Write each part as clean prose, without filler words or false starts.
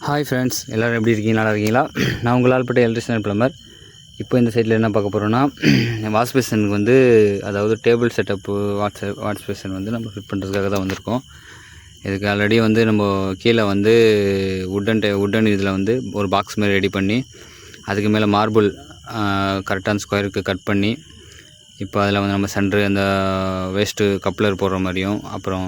Hi friends, எல்லோரும் எப்படி இருக்கீங்க? நல்லா இருக்கீங்களா? நான் உங்கள் ஆள்பட்ட எலக்ட்ரிஷியன் ப்ளம்பர். இப்போ இந்த சைட்டில் என்ன பார்க்க போகிறோன்னா, வாஷ் பேஷனுக்கு வந்து அதாவது டேபிள் செட்டப்பு வாஷ் பேஷன் வந்து நம்ம ஃபிட் பண்ணுறதுக்காக தான் வந்திருக்கோம். இதுக்கு ஆல்ரெடி வந்து நம்ம கீழே வந்து உட்டன் இதில் வந்து ஒரு பாக்ஸ் மாதிரி ரெடி பண்ணி, அதுக்கு மேலே மார்பிள் கரெக்டான ஸ்கொயருக்கு கட் பண்ணி, இப்போ அதில் வந்து நம்ம சென்ட்ரு அந்த வேஸ்ட்டு கப்ளர் போடுற மாதிரியும், அப்புறம்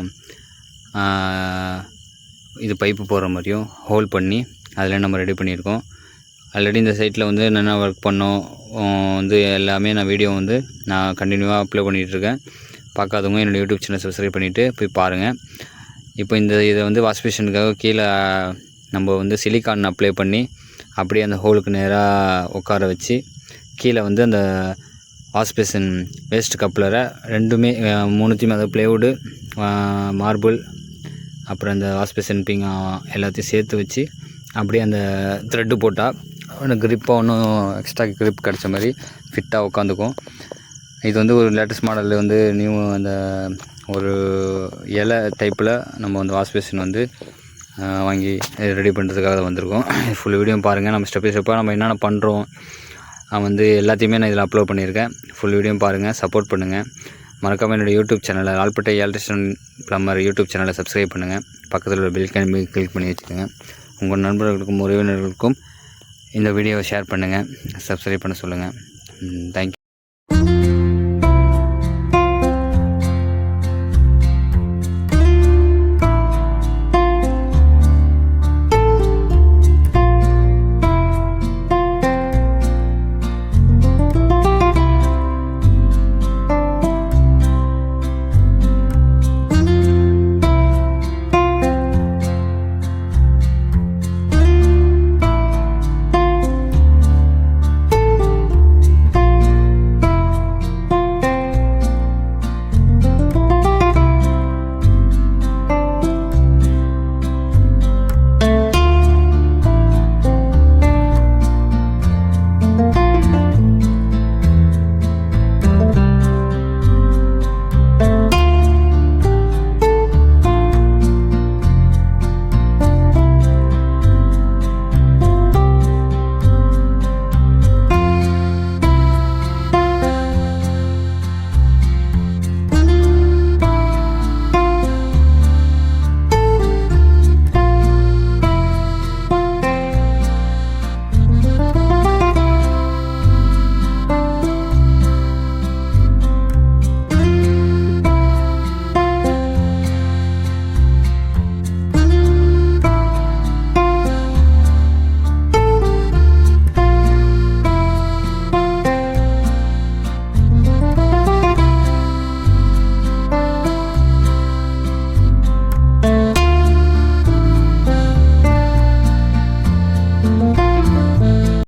இது பைப்பு போடுற மாதிரியும் ஹோல் பண்ணி அதில் நம்ம ரெடி பண்ணியிருக்கோம். ஆல்ரெடி இந்த சைட்டில் வந்து என்னென்ன ஒர்க் பண்ணோம் வந்து எல்லாமே நான் வீடியோ வந்து நான் கண்டினியூவாக அப்லோட் பண்ணிகிட்ருக்கேன். பார்க்காதவங்க என்னோடய யூடியூப் சேனல் சப்ஸ்கிரைப் பண்ணிவிட்டு போய் பாருங்கள். இப்போ இதை வந்து வாஷ் பேஷனுக்காக கீழே நம்ம வந்து சிலிக்கான் அப்ளை பண்ணி அப்படியே அந்த ஹோலுக்கு நேராக உட்கார வச்சு கீழே வந்து அந்த வாஷ் பேஷன் வேஸ்ட் கப்ளரை ரெண்டுமே மூணுத்தையுமே அதாவது ப்ளைவுட்டு, மார்பிள், அப்புறம் அந்த வாஷ் பேஷன் பிங் எல்லாத்தையும் சேர்த்து வச்சு அப்படியே அந்த த்ரெட்டு போட்டால் ஒன்று க்ரிப்பாக ஒன்றும் எக்ஸ்ட்ரா க்ரிப் கிடச்ச மாதிரி ஃபிட்டாக உட்காந்துக்கும். இது வந்து ஒரு லேட்டஸ்ட் மாடலில் வந்து நியூ அந்த ஒரு இலை டைப்பில் நம்ம வந்து வாஷ் பேஷன் வந்து வாங்கி ரெடி பண்ணுறதுக்காக வந்திருக்கோம். ஃபுல் வீடியோ பாருங்கள். நம்ம ஸ்டெப் பை ஸ்டெப்பாக நம்ம என்னென்ன பண்ணுறோம் வந்து எல்லாத்தையுமே நான் இதில் அப்லோட் பண்ணியிருக்கேன். ஃபுல் வீடியோ பாருங்கள், சப்போர்ட் பண்ணுங்கள். மறக்காமல் என்னோடய யூடியூப் சேனலில் ஆள்பட்ட எலக்ட்ரிஷியன் ப்ளம்பர் யூடியூப் சேனலை சப்ஸ்கிரைப் பண்ணுங்கள். பக்கத்தில் உள்ள பெல் ஐகானை கிளிக் பண்ணி வச்சுக்கோங்க. உங்கள் நண்பர்களுக்கும் உறவினர்களுக்கும் இந்த வீடியோவை ஷேர் பண்ணுங்கள், சப்ஸ்கிரைப் பண்ண சொல்லுங்கள். தேங்க்யூ.